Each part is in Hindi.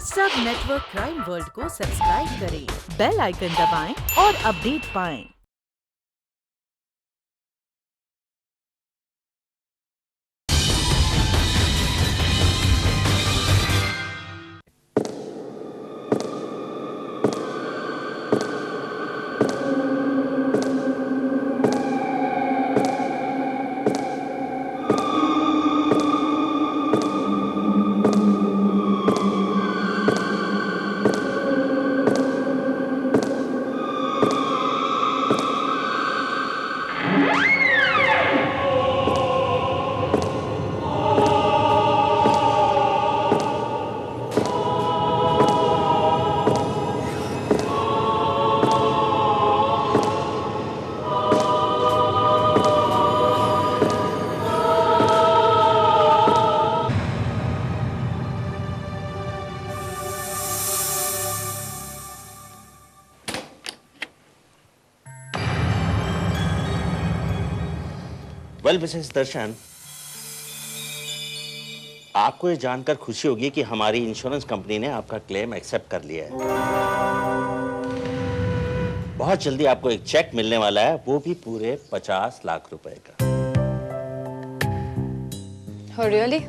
सब नेटवर्क क्राइम वर्ल्ड को सब्सक्राइब करें, बेल आइकन दबाएं और अपडेट पाएं। वेल मिसेस दर्शन, आपको ये जानकर खुशी होगी कि हमारी इंश्योरेंस कंपनी ने आपका क्लेम एक्सेप्ट कर लिया है। बहुत जल्दी आपको एक चेक मिलने वाला है, वो भी पूरे 50 लाख रुपए का। Oh, really?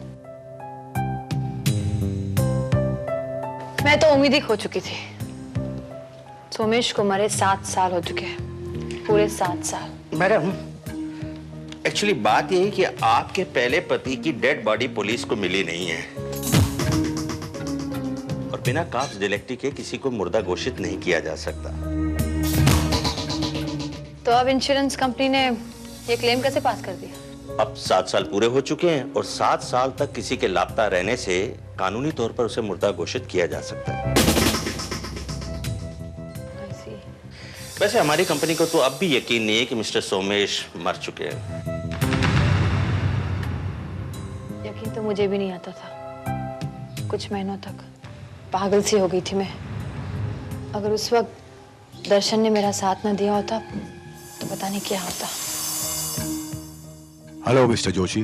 मैं तो उम्मीद ही खो चुकी थी। सोमेश को मरे 7 साल हो चुके हैं, पूरे 7 साल। मैडम, एक्चुअली बात यह है कि आपके पहले पति की डेड बॉडी पुलिस को मिली नहीं है और बिना काप्स डिटेक्टिव के किसी को मुर्दा घोषित नहीं किया जा सकता। तो अब इंश्योरेंस कंपनी ने ये क्लेम कैसे पास कर दिया? अब 7 साल पूरे हो चुके हैं और 7 साल तक किसी के लापता रहने से कानूनी तौर पर उसे मुर्दा घोषित किया जा सकता है। वैसे हमारी कंपनी को तो अब भी यकीन नहीं है कि मिस्टर सोमेश मर चुके हैं। यकीन तो मुझे भी नहीं आता था। कुछ महीनों तक पागल सी हो गई थी मैं। अगर उस वक्त दर्शन ने मेरा साथ न दिया होता तो पता नहीं क्या होता। Hello mister Joshi.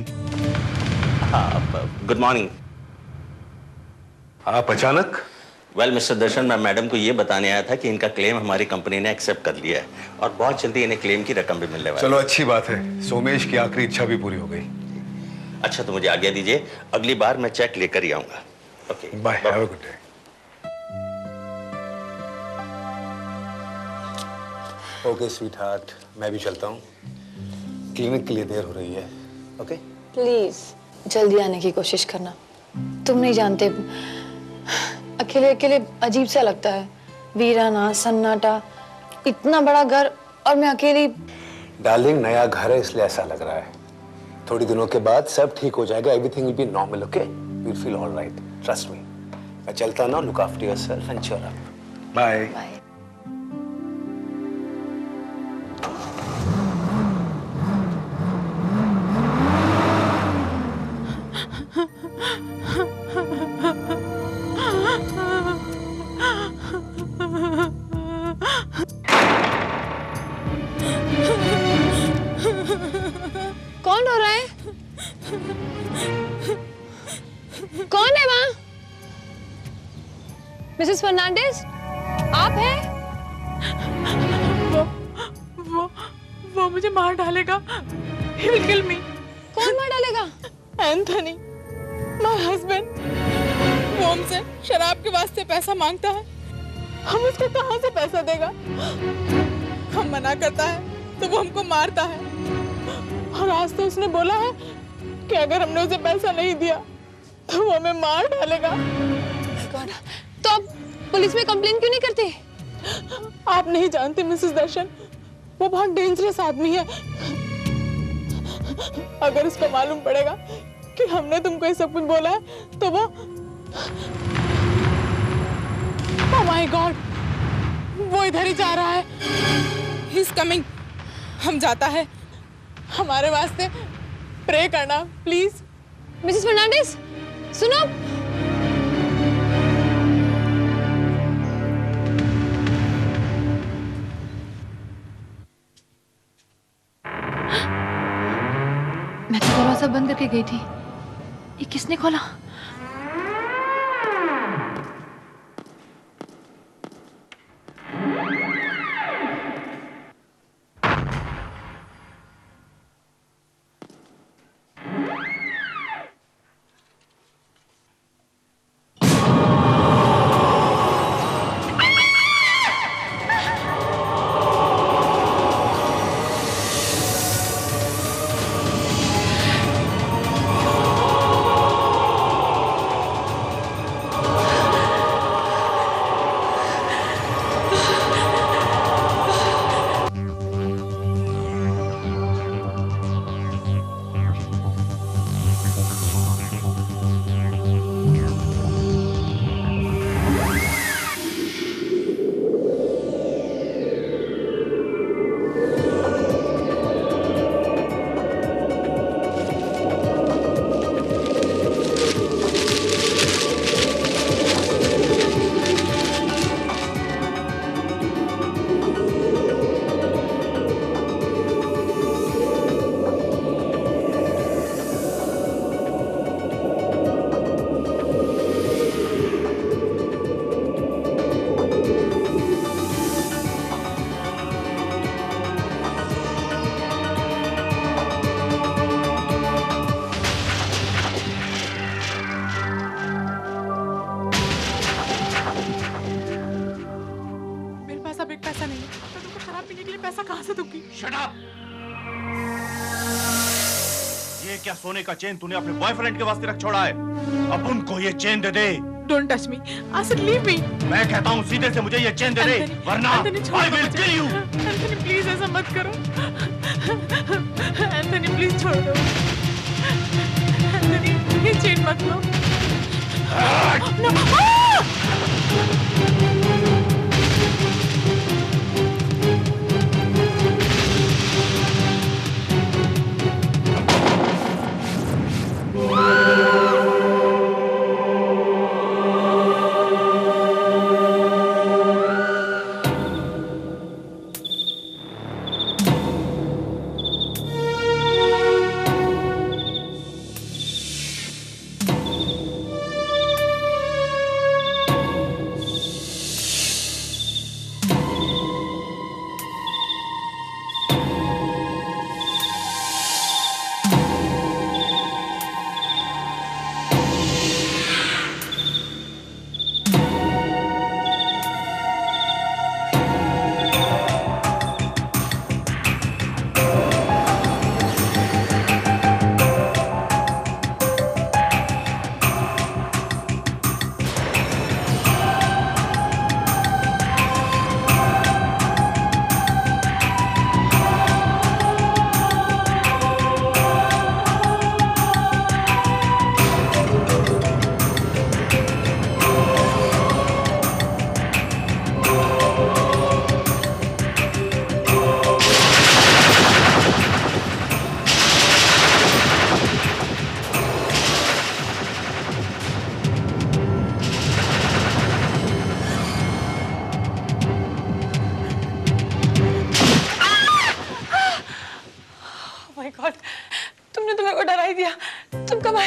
हाँ, गुड मॉर्निंग। आप अचानक? वेल मिस्टर दर्शन, मैं मैडम को ये बताने आया था कि इनका क्लेम हमारी कंपनी ने एक्सेप्ट कर लिया है और बहुत जल्दी इन्हें क्लेम की रकम भी मिलने वाली है। चलो अच्छी बात है, सोमेश की आखिरी इच्छा भी पूरी हो गई। अच्छा, तो मुझे आज्ञा दीजिए, अगली बार मैं चेक लेकर ही आऊंगा। Okay, bye, have a good day. Okay sweetheart, मैं भी चलता हूँ, क्लिनिक के लिए देर हो रही है। ओके प्लीज जल्दी आने की कोशिश करना। तुम नहीं जानते, अकेले अकेले अजीब सा लगता है। वीराना, सन्नाटा, इतना बड़ा घर और मैं अकेली। डार्लिंग, नया घर है इसलिए ऐसा लग रहा है। थोड़ी दिनों के बाद सब ठीक हो जाएगा। Everything will be normal. Okay, we will feel all right, trust me. मैं चलता ना, look after yourself and cheer up. Bye bye. कौन रो रहा है? कौन है वहां? मिसेस फर्नांडिस, आप हैं? वो मुझे मार डालेगा। He will kill me. कौन मार डालेगा? एंथनी, my husband, वो हमसे शराब के वास्ते पैसा मांगता है। हम उसको कहाँ से पैसा देगा? हम मना करता है तो वो हमको मारता है और आज तो उसने बोला है कि अगर हमने उसे पैसा नहीं दिया तो वो हमें मार डालेगा। God. तो आप पुलिस में कंप्लेन क्यों नहीं करते? आप नहीं जानते मिसेस दर्शन, वो बहुत डेंजरस आदमी है। अगर उसको मालूम पड़ेगा कि हमने तुमको ये सब कुछ बोला है तो वो ओह माय गॉड, वो इधर ही जा रहा है। He is coming. हम जाता है, हमारे वास्ते प्रे करना प्लीज। मिसेस फर्नांडिस, सुनो। मैं तो दरवाजा बंद करके गई थी, ये किसने खोला? पैसा कहाँ से दूंगी? Shut up! ये क्या सोने का चेन तूने अपने बॉयफ्रेंड के वास्ते रख छोड़ा है? अब उनको ये chain they they. Don't touch me. Asit, leave me. मैं कहता हूँ सीधे से मुझे ये चेन दे दे, वरना I will kill you. Anthony please ऐसा मत करो। एंथनी प्लीज छोड़ दो। एंथनी ये चेन मत लो। No.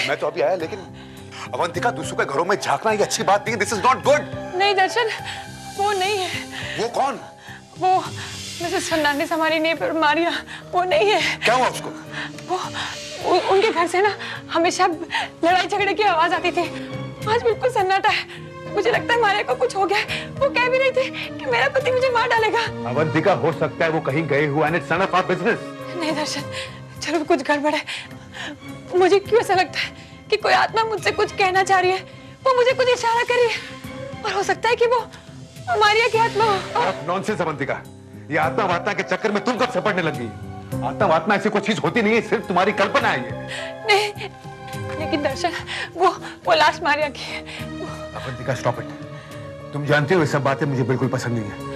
मैं तो अभी आया, लेकिन अवंतिका दूसरों के घरों में झांकना ये अच्छी बात नहीं। This is not good. नहीं दर्शन, वो नहीं है। वो कौन? वो मिसेस फर्नांडिस, हमारी नेबर मारिया, वो नहीं है। क्या हुआ उसको? वो उनके घर से ना हमेशा लड़ाई झगड़े की आवाज आती थी। आज बिल्कुल सन्नाटा है। मुझे लगता है मारिया को कुछ हो गया है। वो कह भी रही थी कि मेरा पति मुझे मार डालेगा। अवंतिका, हो सकता है वो कहीं गए हुए and it's none of our business. नहीं दर्शन, चलो कुछ गड़बड़ है। मुझे क्यों ऐसा लगता है कि कोई आत्मा मुझसे कुछ कहना चाह रही है। वो मुझे कुछ इशारा कर रही है और हो सकता है कि वो मारिया की आत्मा हो। नॉनसेंस अवंतिका, ये आत्मा वात्मा के चक्कर में तुम कब से पड़ने लगी? आत्मा वात्मा ऐसी कोई चीज होती नहीं है, सिर्फ तुम्हारी कल्पना है ये। नहीं, लेकिन दर्शन वो लाश मारिया की है। Avantika, stop it. तुम जानते हो ये सब बातें मुझे बिल्कुल पसंद नहीं है।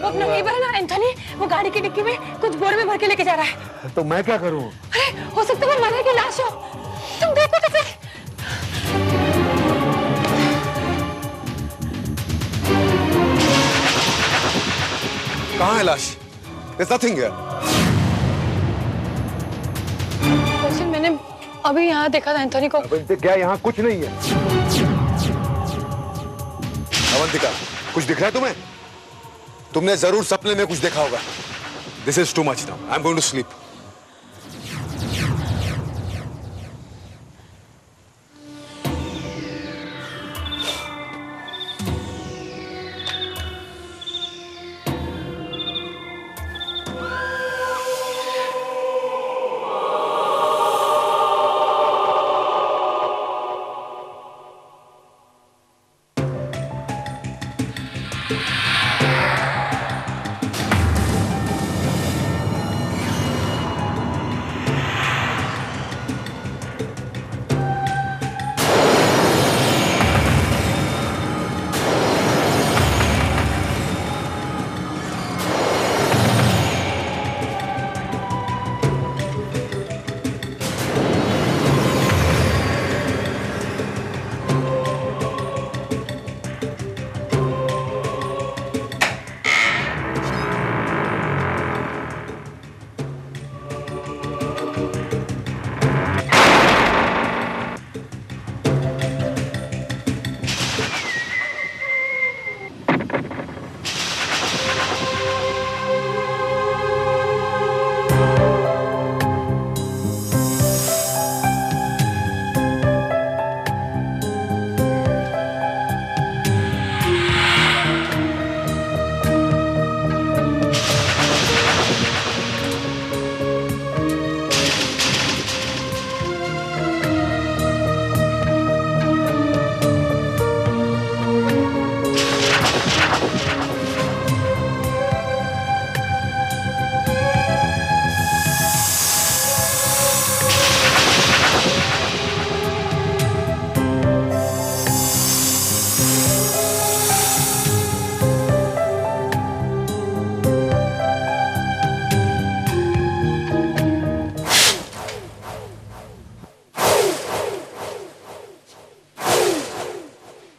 वो अपना नेबर है ना एंथनी, वो गाड़ी की डिक्की में कुछ बोरे में भर के लेके जा रहा है। तो मैं क्या करूं? अरे हो सकता है वो मारिया की लाश हो। तुम देखो तो सही। कहाँ है लाश? There's nothing here. दर्शन, मैंने अभी यहाँ देखा था एंथनी को। क्या यहाँ कुछ नहीं है? अवंतिका, कुछ दिख रहा है तुम्हें? तुमने जरूर सपने में कुछ देखा होगा। This is too much now. I'm going to sleep.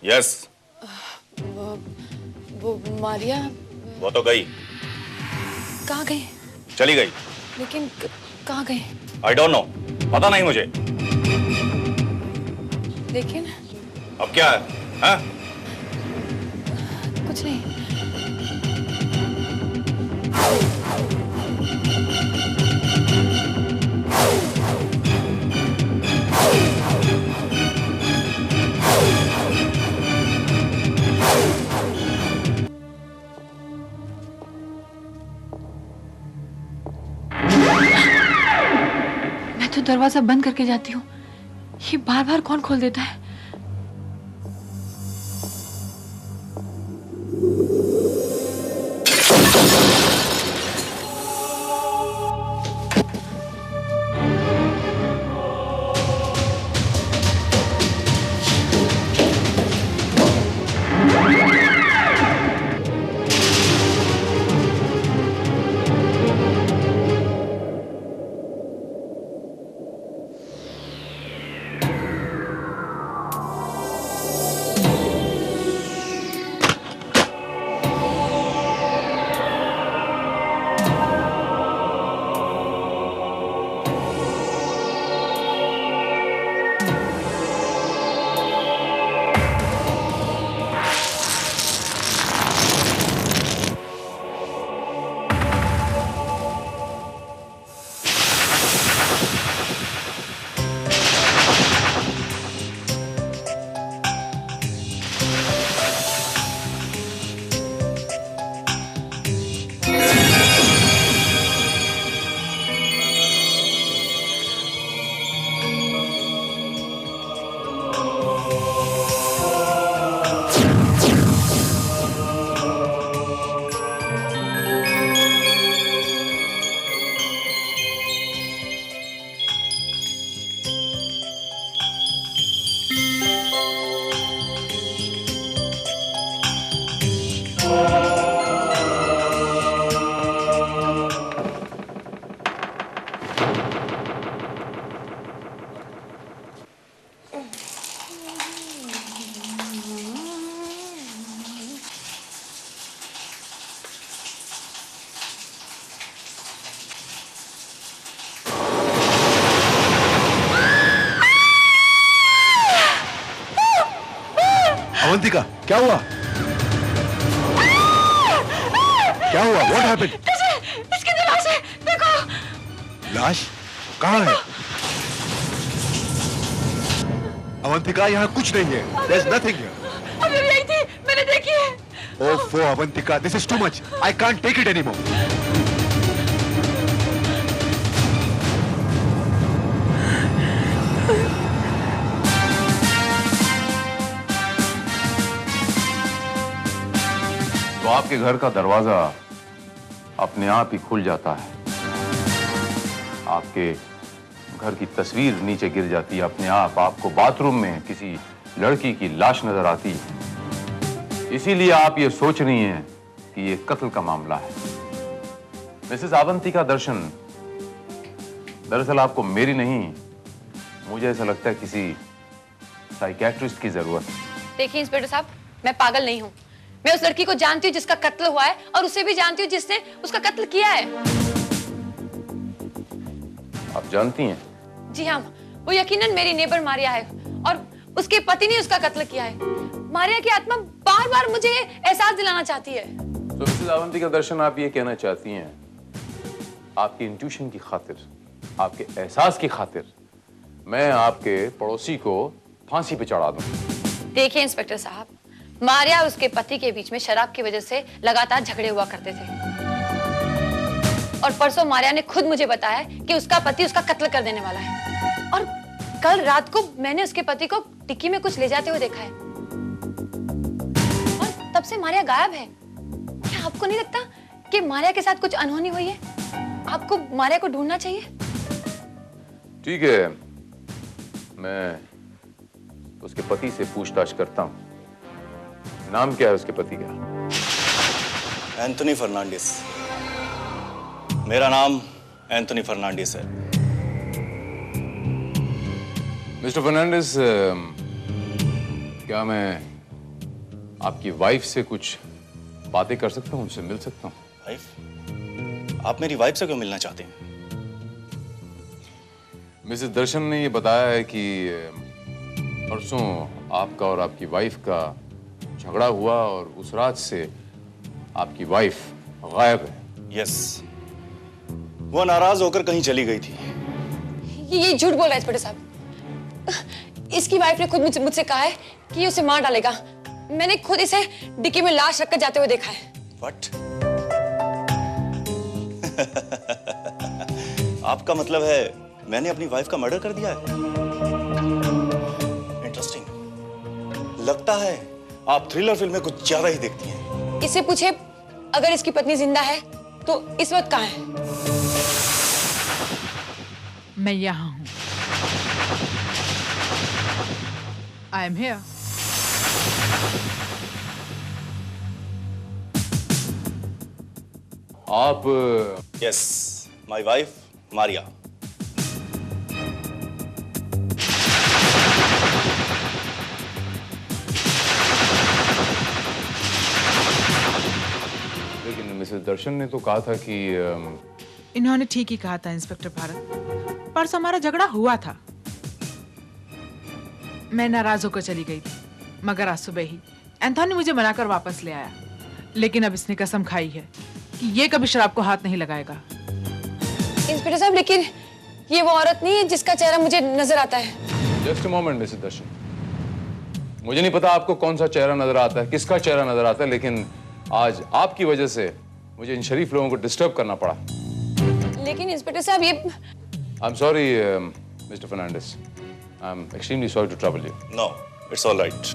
Yes. वो मारिया वो तो गई, कहाँ गई? चली गई। लेकिन कहाँ गई? आई डोंट नो, पता नहीं मुझे। लेकिन अब क्या है? हाँ? कुछ नहीं। मैं तो दरवाजा बंद करके जाती हूँ, ये बार बार कौन खोल देता है? अवंतिका, क्या हुआ? क्या हुआ? What happened? इसके लाश है, देखो। लाश? कहाँ है? अवंतिका, यहाँ कुछ नहीं है। There's nothing here. अभी यही थी, मैंने देखी है। Oh, Avantika, this is too much. I can't take it anymore. तो आपके घर का दरवाजा अपने आप ही खुल जाता है, आपके घर की तस्वीर नीचे गिर जाती है अपने आप, आपको बाथरूम में किसी लड़की की लाश नजर आती है। इसीलिए आप ये सोच रही हैं कि ये कत्ल का मामला है। मिसेस अवंतिका दर्शन, दरअसल आपको मेरी नहीं, मुझे ऐसा लगता है किसी साइकियाट्रिस्ट की जरूरत है। देखिए इंस्पेक्टर साहब, मैं पागल नहीं हूँ। मैं उस लड़की को जानती हूँ जिसका कत्ल हुआ है, और उसे भी जानती हूँ जिसने उसका कत्ल किया है। आप जानती हैं? जी हाँ, वो यकीनन मेरी नेबर मारिया है, और उसके पति ने उसका कत्ल किया है। मारिया की आत्मा बार बार मुझे एहसास दिलाना चाहती है। तो मिसेस अवंतिका दर्शन, आप ये कहना चाहती हैं आपकी इंट्यूशन की खातिर, आपके एहसास की खातिर मैं आपके पड़ोसी को फांसी पे चढ़ा दूं? देखिए इंस्पेक्टर साहब, मारिया और उसके पति के बीच में शराब की वजह से लगातार झगड़े हुआ करते थे, और परसों मारिया ने खुद मुझे बताया कि उसका पति उसका कत्ल कर देने वाला है, और कल रात को मैंने उसके पति को टिक्की में कुछ ले जाते हुए देखा है, और तब से मारिया गायब है। क्या आपको नहीं लगता कि मारिया के साथ कुछ अनहोनी हुई है? आपको मारिया को ढूंढना चाहिए। ठीक है, मैं उसके पति से पूछताछ करता हूं। नाम क्या है उसके पति का? एंथोनी फर्नांडिस। मेरा नाम एंथोनी फर्नांडिस है। मिस्टर फर्नांडिस, क्या मैं आपकी वाइफ से कुछ बातें कर सकता हूँ, उनसे मिल सकता हूँ? वाइफ? आप मेरी वाइफ से क्यों मिलना चाहते हैं? मिसेस दर्शन ने ये बताया है कि परसों आपका और आपकी वाइफ का झगड़ा हुआ और उस रात से आपकी वाइफ गायब है। यस, वो नाराज होकर कहीं चली गई थी। ये झूठ बोल रहा है इंस्पेक्टर साहब। इसकी वाइफ ने खुद मुझसे कहा है कि ये उसे मार डालेगा। मैंने खुद इसे डिक्की में लाश रखकर जाते हुए देखा है। व्हाट? आपका मतलब है मैंने अपनी वाइफ का मर्डर कर दिया है? इंटरेस्टिंग। लगता है आप थ्रिलर फिल्में कुछ ज्यादा ही देखती हैं। इससे पूछे अगर इसकी पत्नी जिंदा है तो इस वक्त कहाँ है? मैं यहाँ हूँ। I am here. आप यस, माय वाइफ मारिया। लेकिन मिसेस दर्शन ने तो कहा था कि इन्होंने ठीक ही कहा था इंस्पेक्टर भारत। परसों हमारा झगड़ा हुआ था। मैं नाराज होकर चली गई थी, मगर आज सुबह ही एंथोनी मुझे मनाकर वापस ले आया। लेकिन अब इसने कसम खाई है कि ये कभी शराब को हाथ नहीं लगाएगा। इंस्पेक्टर साहब, लेकिन ये वो औरत नहीं है जिसका चेहरा मुझे नजर आता है। जस्ट अ मोमेंट मिसेस दर्शन, मुझे नहीं पता आपको कौन सा चेहरा नजर आता है, किसका चेहरा नजर आता है, लेकिन आज आपकी वजह से मुझे इन शरीफ लोगों को डिस्टर्ब करना पड़ा। लेकिन इंस्पेक्टर साहब ये I am sorry mister Fernandes, I am extremely sorry to trouble you. No, it's all right.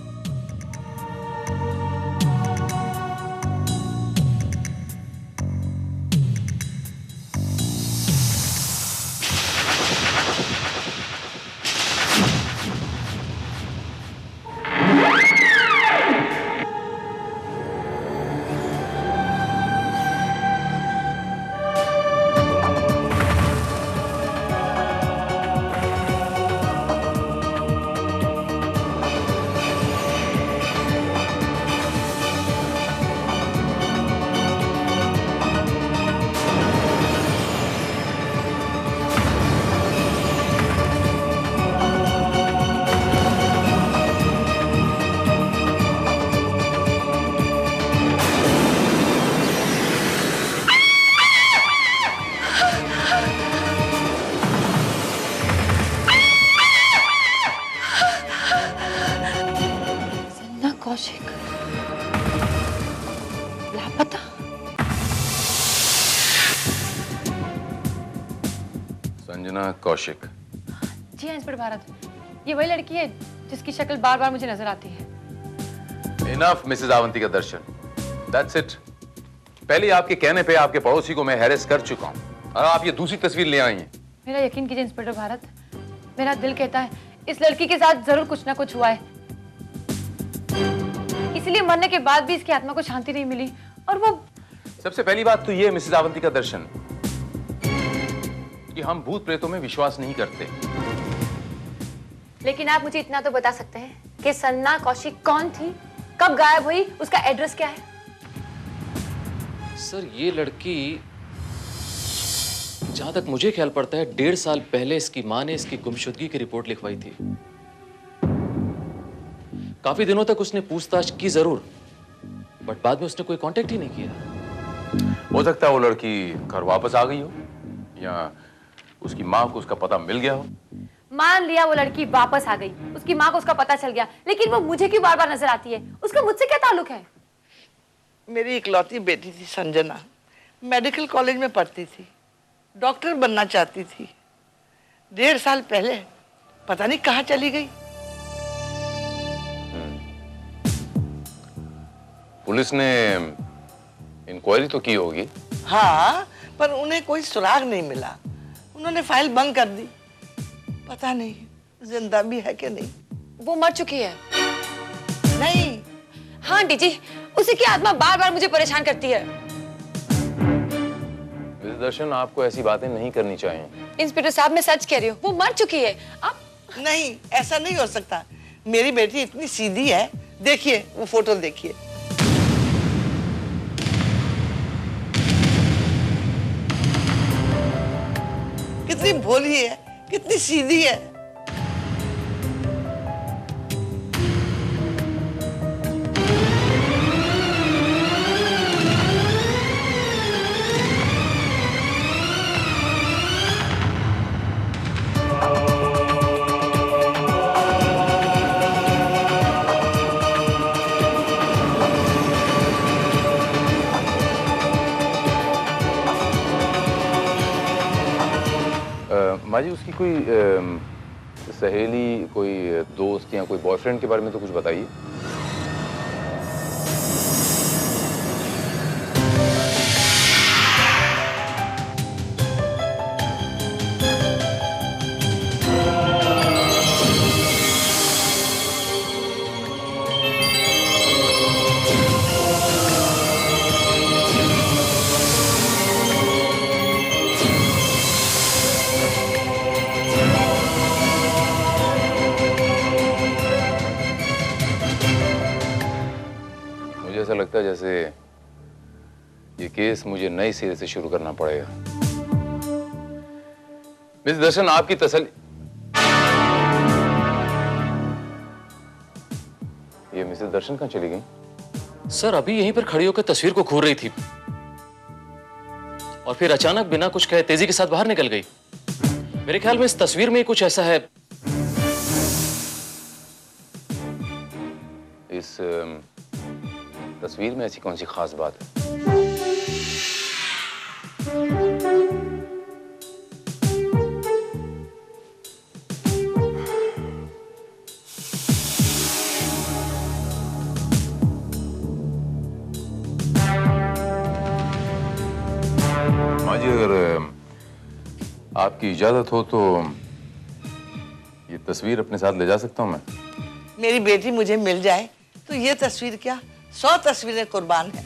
Kaushik लापता। संजना कौशिक। जी हाँ इंस्पेक्टर भारत, ये वही लड़की है जिसकी शक्ल बार बार मुझे नजर आती है। Enough Mrs Avantika Darshan, that's it. पहले आपके कहने पे आपके पड़ोसी को मैं हैरेस कर चुका हूँ और आप ये दूसरी तस्वीर ले आई हैं। मेरा यकीन कीजिए इंस्पेक्टर भारत, मेरा दिल कहता है इस लड़की के साथ जरूर कुछ ना कुछ हुआ है, इसलिए मरने के बाद भी इसकी आत्मा को शांति नहीं मिली। और वो सबसे पहली बात तो ये मिसेस अवंतिका दर्शन कि हम भूत प्रेतों में विश्वास नहीं करते। लेकिन आप मुझे इतना तो बता सकते हैं कि सन्ना कौशिक कौन थी, कब गायब हुई, उसका एड्रेस क्या है? सर ये लड़की, जहां तक मुझे ख्याल पड़ता है 1.5 साल पहले इसकी मां ने इसकी गुमशुदगी की रिपोर्ट लिखवाई थी। काफी दिनों तक उसने पूछताछ की जरूर, बट बाद में उसने कोई कांटेक्ट ही नहीं किया। हो सकता है वो लड़की घर वापस आ गई हो या उसकी माँ को उसका पता मिल गया हो। मान लिया वो लड़की वापस आ गई, उसकी माँ को उसका पता चल गया, लेकिन वो मुझे क्यों बार बार नजर आती है? उसका मुझसे क्या ताल्लुक है? मेरी इकलौती बेटी थी संजना, मेडिकल कॉलेज में पढ़ती थी, डॉक्टर बनना चाहती थी। 1.5 साल पहले पता नहीं कहाँ चली गई। पुलिस ने इंक्वायरी तो की होगी। हाँ, पर उन्हें कोई सुराग नहीं मिला। उन्होंने फाइल बंद कर दी। पता नहीं जिंदा भी है कि नहीं। वो मर चुकी है। नहीं। हाँ आंटी जी, उसी की आत्मा बार बार मुझे परेशान करती है। दर्शन, आपको ऐसी बातें नहीं करनी चाहिए। इंस्पेक्टर साहब, मैं सच कह रही हूँ, वो मर चुकी है। आप नहीं, ऐसा नहीं हो सकता। मेरी बेटी इतनी सीधी है, देखिए वो फोटो देखिए। कितनी भोली है, कितनी सीधी है। माँ जी, उसकी कोई सहेली, कोई दोस्त या कोई बॉयफ्रेंड के बारे में तो कुछ बताइए। ऐसा लगता है जैसे ये केस मुझे नए सिरे से शुरू करना पड़ेगा। मिस दर्शन, आपकी तसल्ली। ये मिसेस दर्शन कहाँ चली गई? सर अभी यहीं पर खड़ी होकर तस्वीर को घूर रही थी और फिर अचानक बिना कुछ कहे तेजी के साथ बाहर निकल गई। मेरे ख्याल में इस तस्वीर में कुछ ऐसा है। इस तस्वीर में ऐसी कौन सी खास बात है? माँ जी, अगर आपकी इजाजत हो तो ये तस्वीर अपने साथ ले जा सकता हूं मैं? मेरी बेटी मुझे मिल जाए तो ये तस्वीर क्या 100 तस्वीरें कुर्बान है।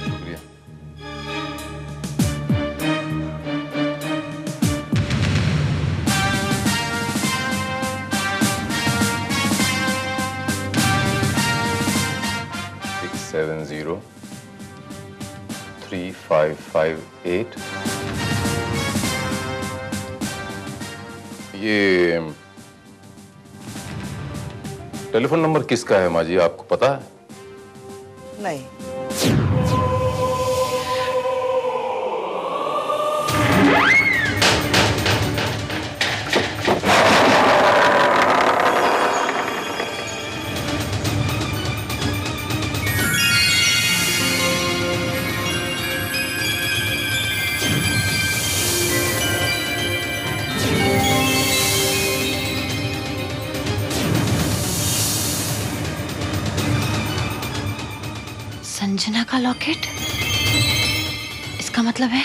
शुक्रिया। Six 7035558। ये टेलीफोन नंबर किसका है माँ जी, आपको पता है? नहीं। संजना का लॉकेट? इसका मतलब है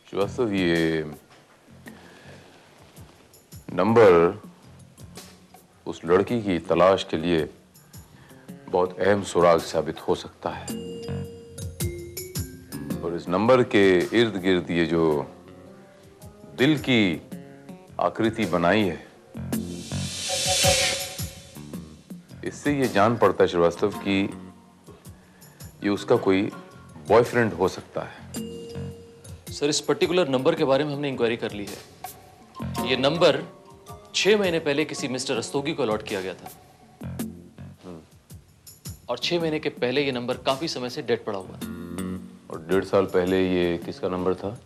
श्रीवास्तव, ये नंबर उस लड़की की तलाश के लिए बहुत अहम सुराग साबित हो सकता है। और इस नंबर के इर्द गिर्द ये जो दिल की आकृति बनाई है, इससे ये जान पड़ता है श्रीवास्तव कि ये उसका कोई बॉयफ्रेंड हो सकता है। सर इस पर्टिकुलर नंबर के बारे में हमने इंक्वायरी कर ली है। ये नंबर 6 महीने पहले किसी मिस्टर रस्तोगी को अलॉट किया गया था और 6 महीने के पहले ये नंबर काफी समय से डेड पड़ा हुआ है। और 1.5 साल पहले ये किसका नंबर था?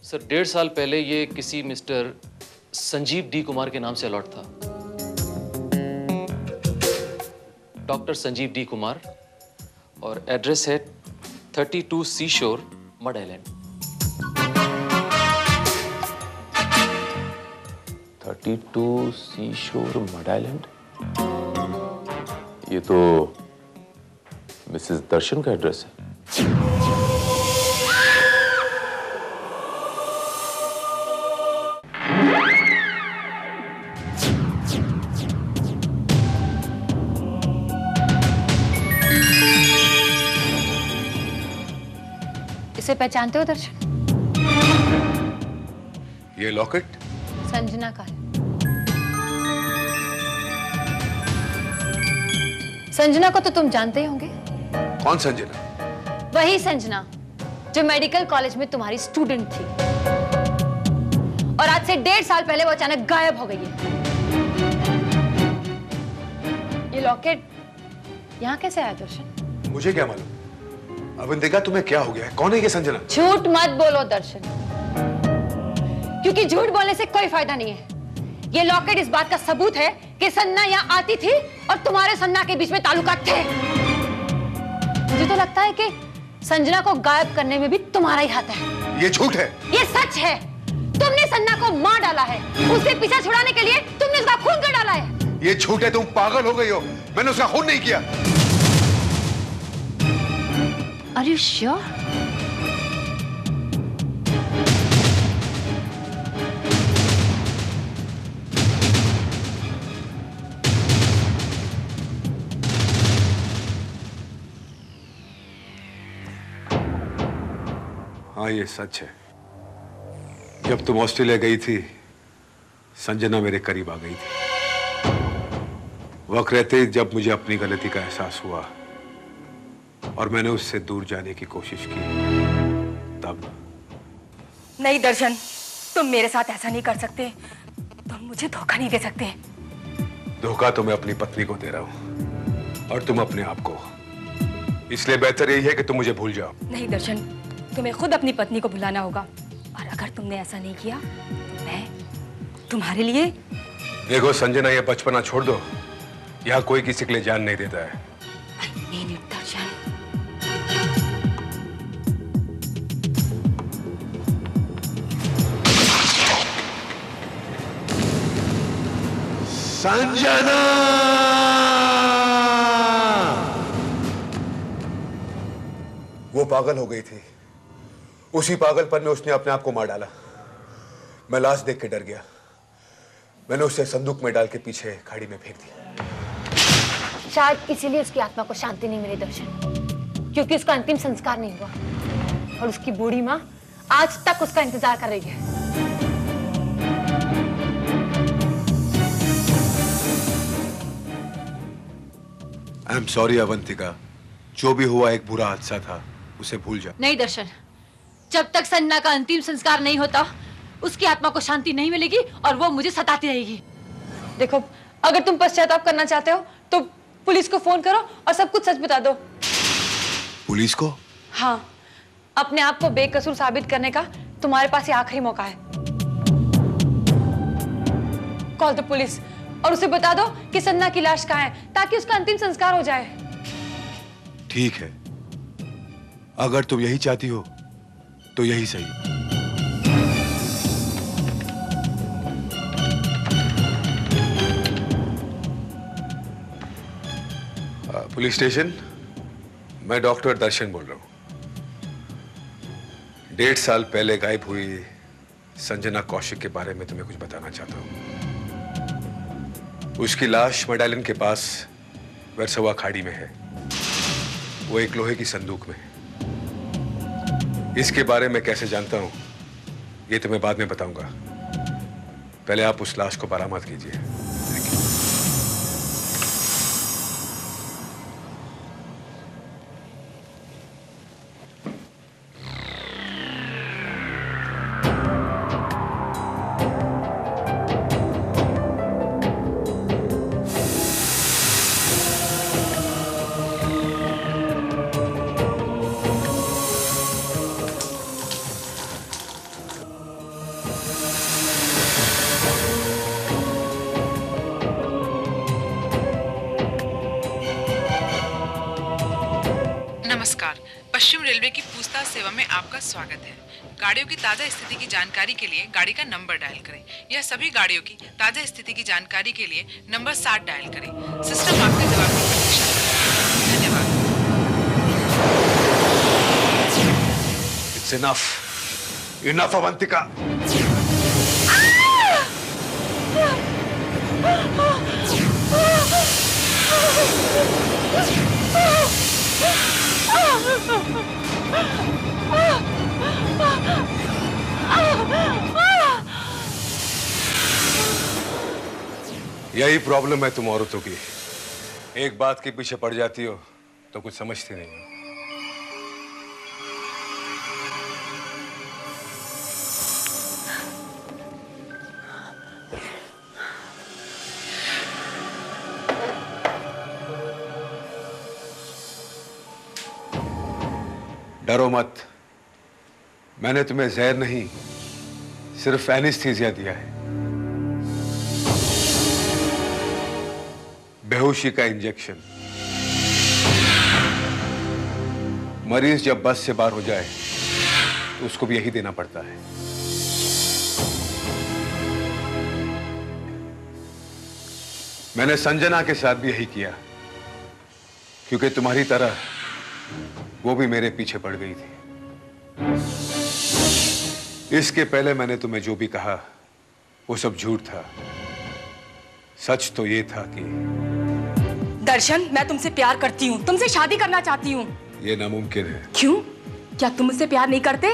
सर 1.5 साल पहले ये किसी मिस्टर संजीव डी कुमार के नाम से अलॉट था। डॉक्टर संजीव डी कुमार, और एड्रेस है 32 सी शोर, मड आइलैंड। 32 सी शोर, मड आइलैंड। ये तो मिसेस दर्शन का एड्रेस है। इसे पहचानते हो दर्शन? ये लॉकेट संजना का है। संजना को तो तुम जानते ही होंगे। कौन संजना? वही संजना जो मेडिकल कॉलेज में तुम्हारी स्टूडेंट थी और आज से 1.5 साल पहले वो अचानक गायब हो गई है। ये लॉकेट यहाँ कैसे आया दर्शन? मुझे क्या मालूम। अवंतिका, तुम्हें क्या हो गया है? कौन है ये संजना? झूठ मत बोलो दर्शन, क्योंकि झूठ बोलने से कोई फायदा नहीं है। ये लॉकेट इस बात का सबूत है कि सन्ना यहाँ आती थी और तुम्हारे सन्ना के बीच में ताल्लुकात थे। मुझे तो लगता है कि संजना को गायब करने में भी तुम्हारा ही हाथ है। ये झूठ है। ये सच है। तुमने सन्ना को मार डाला है। उससे पीछा छुड़ाने के लिए तुमने उसका खून कर डाला है। ये झूठ है। तुम पागल हो गई हो। मैंने उसका खून नहीं किया। Are you sure? हाँ, ये सच है। जब तुम ऑस्ट्रेलिया गई थी, संजना मेरे करीब आ गई थी। वक्त रहते जब मुझे अपनी गलती का एहसास हुआ और मैंने उससे दूर जाने की कोशिश की, तब। नहीं दर्शन, तुम मेरे साथ ऐसा नहीं कर सकते। तुम मुझे धोखा नहीं दे सकते। धोखा तो मैं अपनी पत्नी को दे रहा हूं और तुम अपने आप को। इसलिए बेहतर यही है कि तुम मुझे भूल जाओ। नहीं दर्शन, तुम्हें खुद अपनी पत्नी को भुलाना होगा और अगर तुमने ऐसा नहीं किया तो मैं तुम्हारे लिए। देखो संजना, ये बचपना छोड़ दो। यहाँ कोई किसी के लिए जान नहीं देता है। I mean it, दर्शन। संजना! वो पागल हो गई थी। उसी पागलपन में उसने अपने आप को मार डाला। मैं लाश देख के डर गया। मैंने उसे संदूक में डाल के पीछे खाड़ी में फेंक दिया। शायद इसीलिए उसकी आत्मा को शांति नहीं मिली दर्शन, क्योंकि उसका अंतिम संस्कार नहीं हुआ और उसकी बूढ़ी माँ आज तक उसका इंतजार कर रही है। आई एम सॉरी अवंतिका। जो भी हुआ एक बुरा हादसा था, उसे भूल जा। नहीं दर्शन, जब तक सन्ना का अंतिम संस्कार नहीं होता उसकी आत्मा को शांति नहीं मिलेगी और वो मुझे सताती रहेगी। देखो, अगर तुम पश्चाताप करना चाहते हो तो पुलिस को फोन करो और सब कुछ सच बता दो। पुलिस को? हाँ, अपने आप को बेकसूर साबित करने का तुम्हारे पास ये आखिरी मौका है। कॉल द पुलिस और उसे बता दो कि सन्ना की लाश कहाँ है, ताकि उसका अंतिम संस्कार हो जाए। ठीक है, अगर तुम यही चाहती हो तो यही सही। पुलिस स्टेशन, मैं डॉक्टर दर्शन बोल रहा हूं। 1.5 साल पहले गायब हुई संजना कौशिक के बारे में तुम्हें कुछ बताना चाहता हूं। उसकी लाश मेडालियन के पास वेरसवा खाड़ी में है। वो एक लोहे की संदूक में है। इसके बारे में कैसे जानता हूं ये तुम्हें बाद में बताऊंगा। पहले आप उस लाश को बरामद कीजिए। नमस्कार, पश्चिम रेलवे की पूछताछ सेवा में आपका स्वागत है। गाड़ियों की ताज़ा स्थिति की जानकारी के लिए गाड़ी का नंबर डायल करें या सभी गाड़ियों की ताज़ा स्थिति की जानकारी के लिए नंबर 7 डायल करें। सिस्टम आपके जवाब की प्रतीक्षा कर रहा है। धन्यवाद। It's enough. Enough, अवंतिका। यही प्रॉब्लम है तुम औरतों की, एक बात के पीछे पड़ जाती हो तो कुछ समझती नहीं हो। डरो मत, मैंने तुम्हें जहर नहीं सिर्फ एनेस्थीसिया दिया है, बेहोशी का इंजेक्शन। मरीज जब बस से बाहर हो जाए तो उसको भी यही देना पड़ता है। मैंने संजना के साथ भी यही किया, क्योंकि तुम्हारी तरह वो भी मेरे पीछे पड़ गई थी। इसके पहले मैंने तुम्हें जो भी कहा वो सब झूठ था। सच तो ये था कि दर्शन, मैं तुमसे प्यार करती हूँ, तुमसे शादी करना चाहती हूँ। ये नामुमकिन है। क्यों? क्या तुम मुझसे प्यार नहीं करते?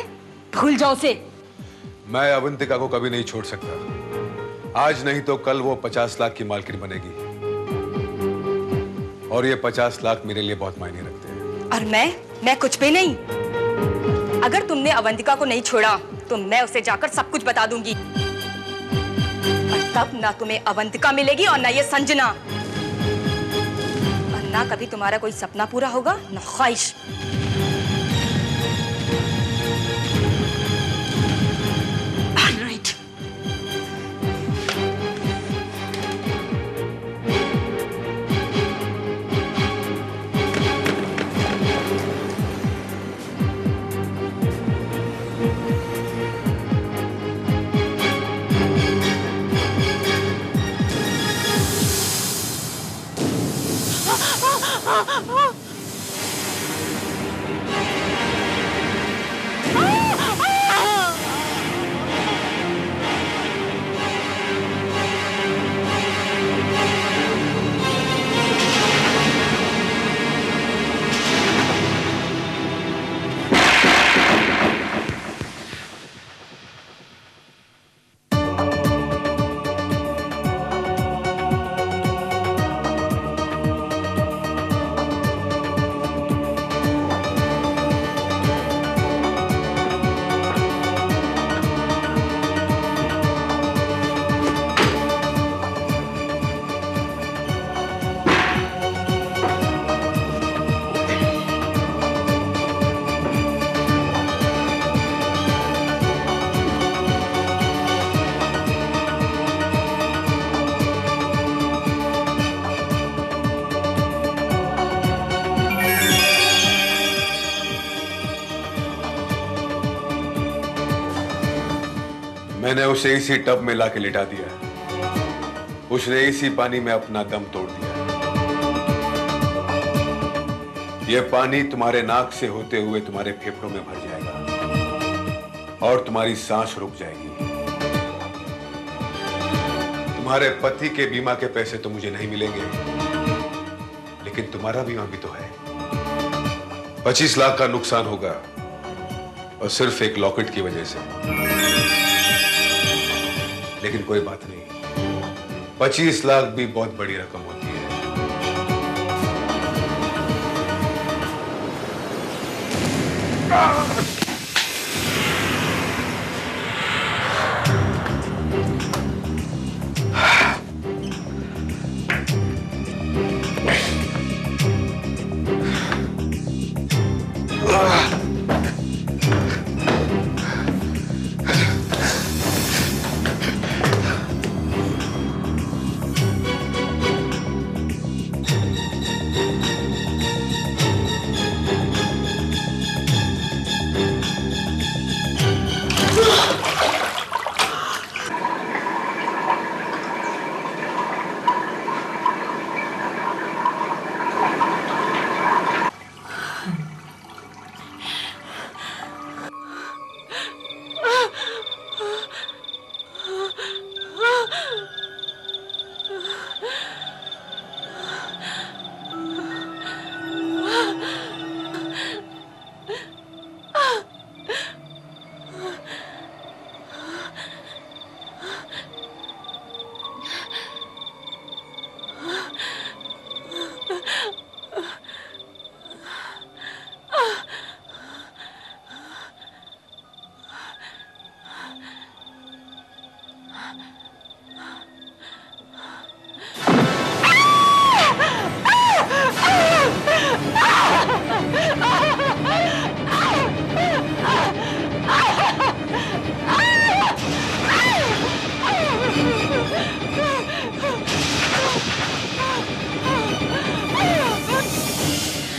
भूल जाओ उसे। मैं अवंतिका को कभी नहीं छोड़ सकता। आज नहीं तो कल वो 50 लाख की मालकिन बनेगी, और ये 50 लाख मेरे लिए बहुत मायने रखते हैं। और मैं कुछ भी नहीं। अगर तुमने अवंतिका को नहीं छोड़ा तो मैं उसे जाकर सब कुछ बता दूंगी, और तब ना तुम्हें अवंतिका मिलेगी और ना ये संजना, और ना कभी तुम्हारा कोई सपना पूरा होगा, ना ख्वाहिश। मैंने उसे इसी टब में लाके लिटा दिया, उसने इसी पानी में अपना दम तोड़ दिया। यह पानी तुम्हारे नाक से होते हुए तुम्हारे फेफड़ों में भर जाएगा और तुम्हारी सांस रुक जाएगी। तुम्हारे पति के बीमा के पैसे तो मुझे नहीं मिलेंगे, लेकिन तुम्हारा बीमा भी तो है। 25 लाख का नुकसान होगा, और सिर्फ एक लॉकेट की वजह से। लेकिन कोई बात नहीं, 25 लाख भी बहुत बड़ी रकम होती है।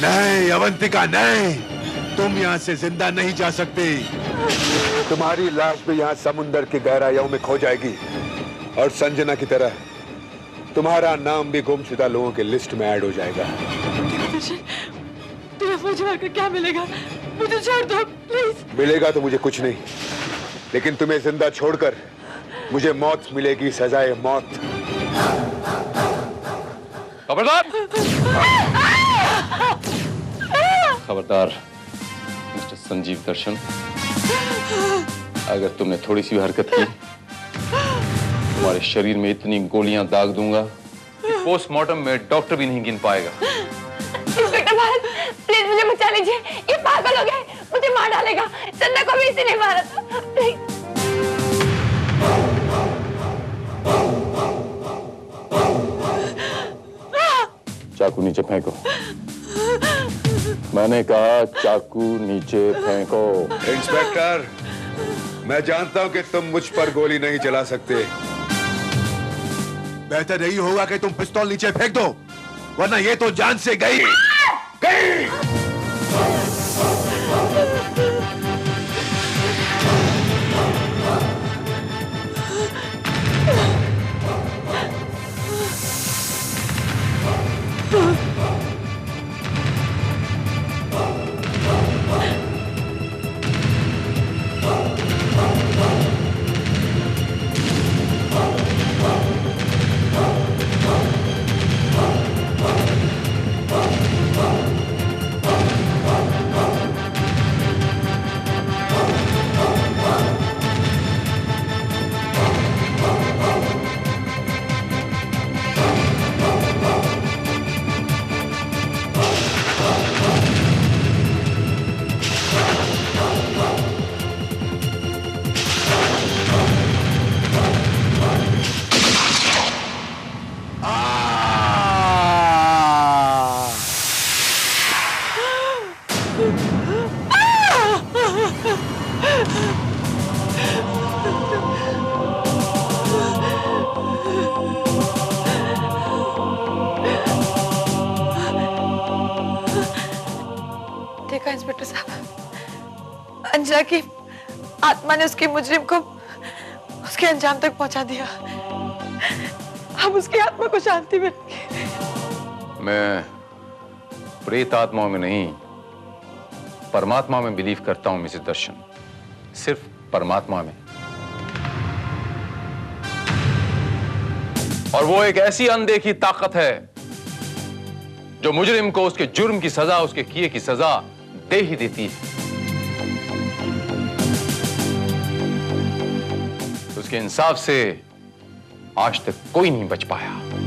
नहीं अवंतिका नहीं, तुम यहाँ से जिंदा नहीं जा सकती। तुम्हारी लाश भी यहाँ समुंदर की गहराइयों में खो जाएगी और संजना की तरह तुम्हारा नाम भी गुमशुदा लोगों के लिस्ट में ऐड हो जाएगा। तुम्हें मुझे मारकर क्या मिलेगा? मुझे छोड़ दो प्लीज। मिलेगा तो मुझे कुछ नहीं, लेकिन तुम्हें जिंदा छोड़कर मुझे मौत मिलेगी, सजाए मौत। खबरदार! खबरदार मिस्टर संजीव दर्शन, अगर तुमने थोड़ी सी भी हरकत की तुम्हारे शरीर में इतनी गोलियां दाग दूंगा कि पोस्टमार्टम में डॉक्टर भी नहीं गिन पाएगा। इंस्पेक्टर भारत, प्लीज मुझे बचा लीजिए, ये पागल हो गया, मुझे मार डालेगा। चंदा को भी इसी ने मारा था। चाकू नीचे फेंको। मैंने कहा चाकू नीचे फेंको। इंस्पेक्टर, मैं जानता हूं कि तुम मुझ पर गोली नहीं चला सकते। बेहतर यही होगा कि तुम पिस्तौल नीचे फेंक दो, वरना ये तो जान से गई। देखा इंस्पेक्टर साहब, अंजना की आत्मा ने उसके मुजरिम को उसके अंजाम तक पहुंचा दिया। अब उसकी आत्मा को शांति मिलेगी। मैं प्रेत आत्माओं में नहीं, परमात्मा में बिलीव करता हूं मिसेस दर्शन, सिर्फ परमात्मा में। और वो एक ऐसी अनदेखी ताकत है जो मुजरिम को उसके जुर्म की सजा, उसके किए की सजा दे ही देती है। उसके इंसाफ से आज तक कोई नहीं बच पाया।